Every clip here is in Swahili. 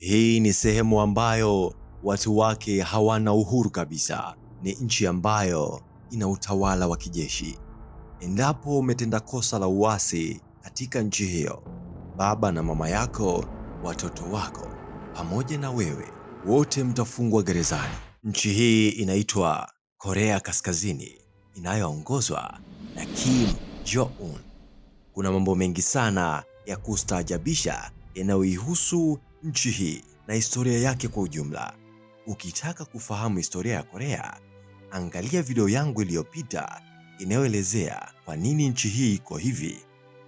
Hii ni sehemu ambayo watu wake hawana uhuru kabisa. Ni nchi ambayo ina utawala wa kijeshi. Endapo umetenda kosa la uasi katika nchi hiyo, baba na mama yako, watoto wako, pamoja na wewe, wote mtafungwa gerezani. Nchi hii inaitwa Korea Kaskazini, inayoongozwa na Kim Jong-un. Kuna mambo mengi sana ya kustaajabisha yanayoihusu nchi hii na historia yake kwa ujumla. Ukitaka kufahamu historia ya Korea, angalia video yangu iliyopita inayoelezea kwa nini nchi hii iko hivi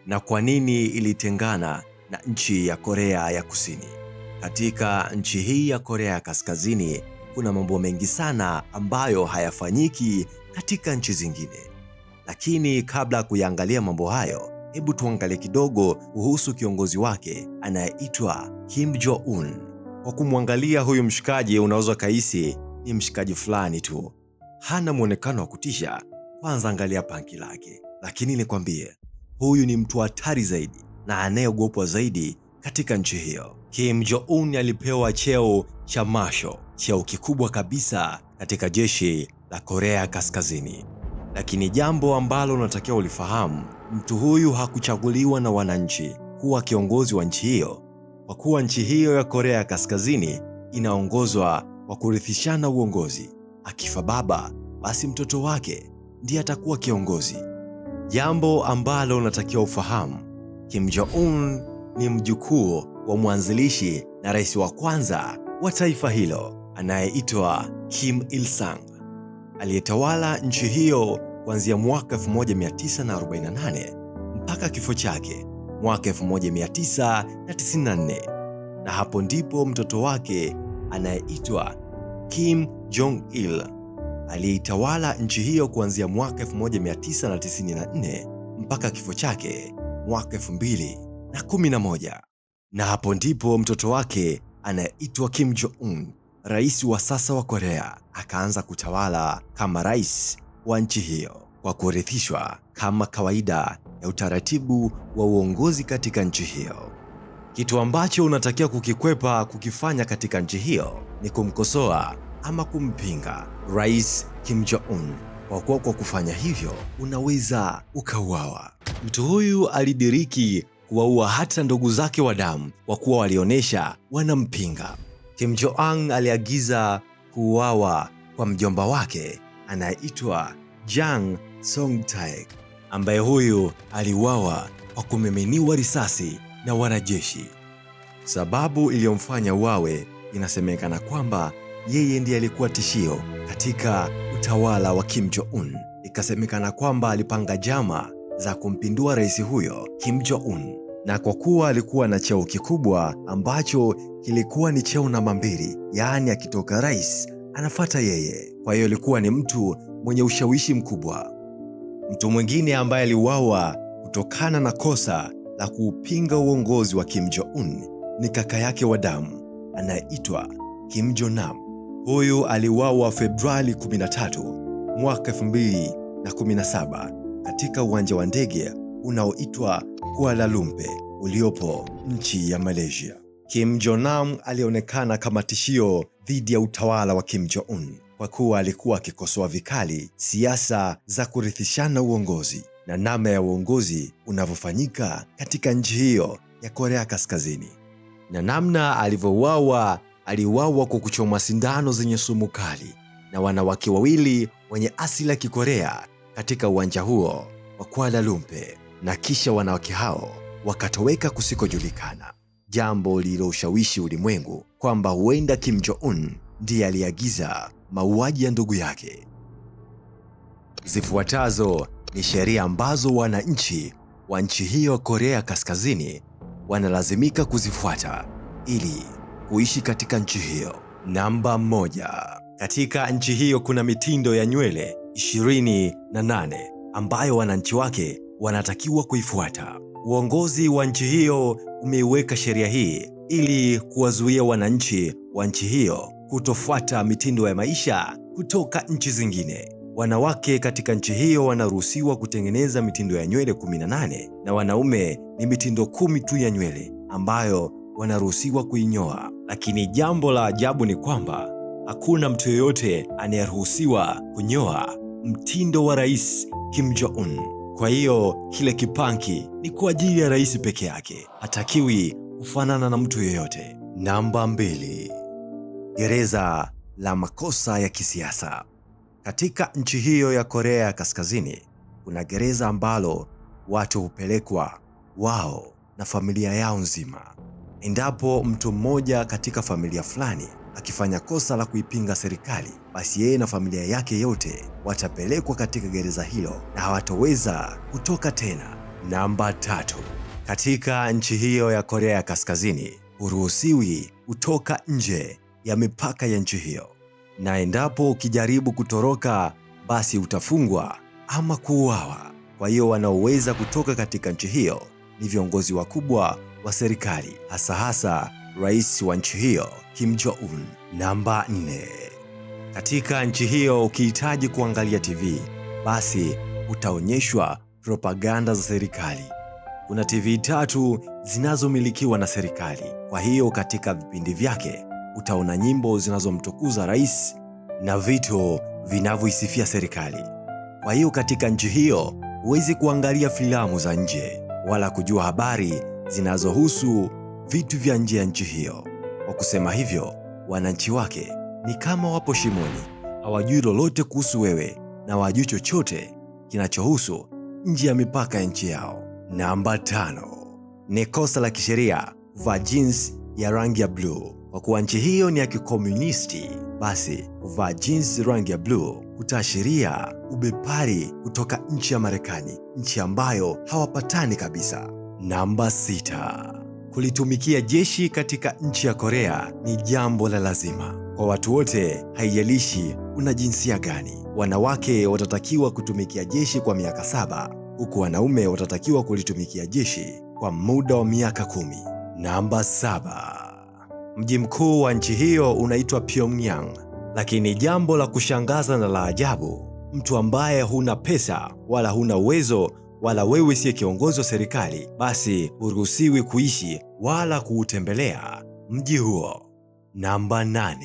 na kwa nini ilitengana na nchi ya Korea ya Kusini. Katika nchi hii ya Korea ya Kaskazini kuna mambo mengi sana ambayo hayafanyiki katika nchi zingine. Lakini kabla ya kuyaangalia mambo hayo, hebu tuangalie kidogo kuhusu kiongozi wake anayeitwa Kim Jong-un. Kwa kumwangalia huyu mshikaji unaweza kahisi ni mshikaji fulani tu, hana muonekano wa kutisha. Kwanza angalia panki lake, lakini nikwambie, huyu ni mtu hatari zaidi na anayeogopwa zaidi katika nchi hiyo. Kim Jong-un alipewa cheo cha Marshal, cheo kikubwa kabisa katika jeshi la Korea Kaskazini. Lakini jambo ambalo unatakiwa ulifahamu, mtu huyu hakuchaguliwa na wananchi kuwa kiongozi wa nchi hiyo, kwa kuwa nchi hiyo ya Korea Kaskazini inaongozwa kwa kurithishana uongozi. Akifa baba, basi mtoto wake ndiye atakuwa kiongozi. Jambo ambalo unatakiwa ufahamu, Kim Jong-un ni mjukuu wa mwanzilishi na rais wa kwanza wa taifa hilo anayeitwa Kim Il-sung, aliyetawala nchi hiyo kuanzia mwaka 1948 mpaka kifo chake mwaka 1994. Na hapo ndipo mtoto wake anayeitwa Kim Jong-il aliyeitawala nchi hiyo kuanzia mwaka 1994 mpaka kifo chake mwaka 2011. Na hapo ndipo mtoto wake anayeitwa Kim Jong-un, rais wa sasa wa Korea, akaanza kutawala kama rais wa nchi hiyo kwa kurithishwa kama kawaida ya utaratibu wa uongozi katika nchi hiyo. Kitu ambacho unatakiwa kukikwepa kukifanya katika nchi hiyo ni kumkosoa ama kumpinga Rais Kim Jong-un, kwa kuwa kwa kufanya hivyo unaweza ukauawa. Mtu huyu alidiriki kuwaua hata ndugu zake wa damu kwa kuwa walionyesha wanampinga. Kim Jong-un aliagiza kuuawa kwa mjomba wake anayeitwa Jang Song-taek, ambaye huyu aliuawa kwa kumiminiwa risasi na wanajeshi. Sababu iliyomfanya uawe inasemekana kwamba yeye ndiye alikuwa tishio katika utawala wa Kim Jong-un. Ikasemekana kwamba alipanga njama za kumpindua rais huyo Kim Jong-un, na kwa kuwa alikuwa na cheo kikubwa ambacho kilikuwa ni cheo namba 2, yaani akitoka rais anafuata yeye. Kwa hiyo alikuwa ni mtu mwenye ushawishi mkubwa. Mtu mwingine ambaye aliuawa kutokana na kosa la kuupinga uongozi wa Kim Jong-un ni kaka yake wa damu anayeitwa Kim Jong-nam. Huyu aliuawa Februari 13 mwaka 2017 katika uwanja wa ndege unaoitwa Kuala Lumpur uliopo nchi ya Malaysia. Kim Jong-nam alionekana kama tishio dhidi ya utawala wa Kim Jong-un kwa kuwa alikuwa akikosoa vikali siasa za kurithishana uongozi na namna ya uongozi unavyofanyika katika nchi hiyo ya Korea Kaskazini. Na namna alivyouawa, aliuawa kwa kuchomwa sindano zenye sumu kali na wanawake wawili wenye asili ya Kikorea katika uwanja huo wa Kuala Lumpur, na kisha wanawake hao wakatoweka kusikojulikana, jambo lililoshawishi ulimwengu kwamba huenda Kim Jong-un ndiye aliagiza mauaji ya ndugu yake. Zifuatazo ni sheria ambazo wananchi wa nchi hiyo Korea Kaskazini wanalazimika kuzifuata ili kuishi katika nchi hiyo. Namba 1. Katika nchi hiyo kuna mitindo ya nywele 28 ambayo wananchi wake wanatakiwa kuifuata. Uongozi wa nchi hiyo umeiweka sheria hii ili kuwazuia wananchi wa nchi hiyo kutofuata mitindo ya maisha kutoka nchi zingine. Wanawake katika nchi hiyo wanaruhusiwa kutengeneza mitindo ya nywele 18 na wanaume ni mitindo 10 tu ya nywele ambayo wanaruhusiwa kuinyoa. Lakini jambo la ajabu ni kwamba hakuna mtu yeyote anayeruhusiwa kunyoa mtindo wa Rais Kim Jong-un. Kwa hiyo kile kipanki ni kwa ajili ya rais peke yake, hatakiwi kufanana na mtu yeyote. Namba 2. Gereza la makosa ya kisiasa. Katika nchi hiyo ya Korea ya Kaskazini, kuna gereza ambalo watu hupelekwa wao na familia yao nzima. Endapo mtu mmoja katika familia fulani akifanya kosa la kuipinga serikali, basi yeye na familia yake yote watapelekwa katika gereza hilo na hawatoweza kutoka tena. Namba 3. Katika nchi hiyo ya Korea ya Kaskazini, huruhusiwi kutoka nje ya mipaka ya nchi hiyo, na endapo ukijaribu kutoroka, basi utafungwa ama kuuawa. Kwa hiyo wanaoweza kutoka katika nchi hiyo ni viongozi wakubwa wa serikali, hasa rais wa nchi hiyo Kim Jong-un. Namba 4. Katika nchi hiyo ukihitaji kuangalia TV, basi utaonyeshwa propaganda za serikali. Kuna TV 3 zinazomilikiwa na serikali. Kwa hiyo katika vipindi vyake utaona nyimbo zinazomtukuza rais na vitu vinavyoisifia serikali. Kwa hiyo katika nchi hiyo huwezi kuangalia filamu za nje wala kujua habari zinazohusu vitu vya nje ya nchi hiyo. Kwa kusema hivyo, wananchi wake ni kama wapo shimoni, hawajui lolote kuhusu wewe na hawajui chochote kinachohusu nje ya mipaka ya nchi yao. Namba 5. Ni kosa la kisheria kuvaa jeans ya rangi ya bluu. Kwa kuwa nchi hiyo ni ya kikomunisti, basi kuvaa jeans rangi ya bluu kutaashiria ubepari kutoka nchi ya Marekani, nchi ambayo hawapatani kabisa. Namba 6. Kulitumikia jeshi katika nchi ya Korea ni jambo la lazima kwa watu wote, haijalishi una jinsia gani. Wanawake watatakiwa kutumikia jeshi kwa miaka 7, huku wanaume watatakiwa kulitumikia jeshi kwa muda wa miaka 10. Namba 7. Mji mkuu wa nchi hiyo unaitwa Pyongyang. Lakini jambo la kushangaza na la ajabu, mtu ambaye huna pesa wala huna uwezo wala wewe siye kiongozi wa serikali, basi huruhusiwi kuishi wala kuutembelea mji huo. Namba 8.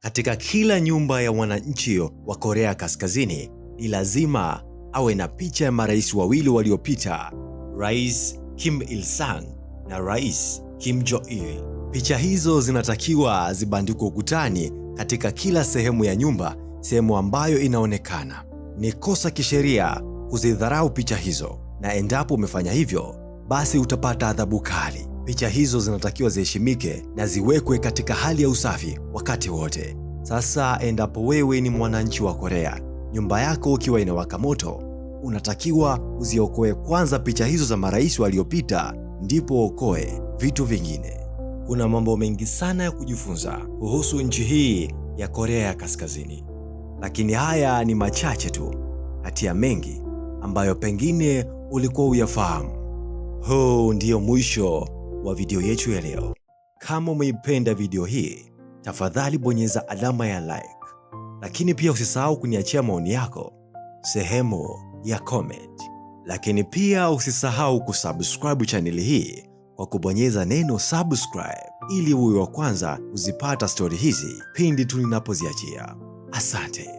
Katika kila nyumba ya mwananchi wa Korea Kaskazini ni lazima awe na picha ya marais wawili waliopita, Rais Kim Il-sung na Rais Kim Jong-il. Picha hizo zinatakiwa zibandikwe ukutani katika kila sehemu ya nyumba, sehemu ambayo inaonekana. Ni kosa kisheria kuzidharau picha hizo, na endapo umefanya hivyo, basi utapata adhabu kali. Picha hizo zinatakiwa ziheshimike na ziwekwe katika hali ya usafi wakati wote. Sasa endapo wewe ni mwananchi wa Korea, nyumba yako ukiwa inawaka moto, unatakiwa uziokoe kwanza picha hizo za marais waliopita, ndipo uokoe vitu vingine. Kuna mambo mengi sana ya kujifunza kuhusu nchi hii ya Korea ya Kaskazini, lakini haya ni machache tu kati ya mengi ambayo pengine ulikuwa uyafahamu. Huu ndio mwisho wa video yetu ya leo. Kama umeipenda video hii, tafadhali bonyeza alama ya like, lakini pia usisahau kuniachia maoni yako sehemu ya comment. Lakini pia usisahau kusubscribe chaneli hii kwa kubonyeza neno subscribe ili uwe wa kwanza kuzipata stori hizi pindi tu ninapoziachia. Asante.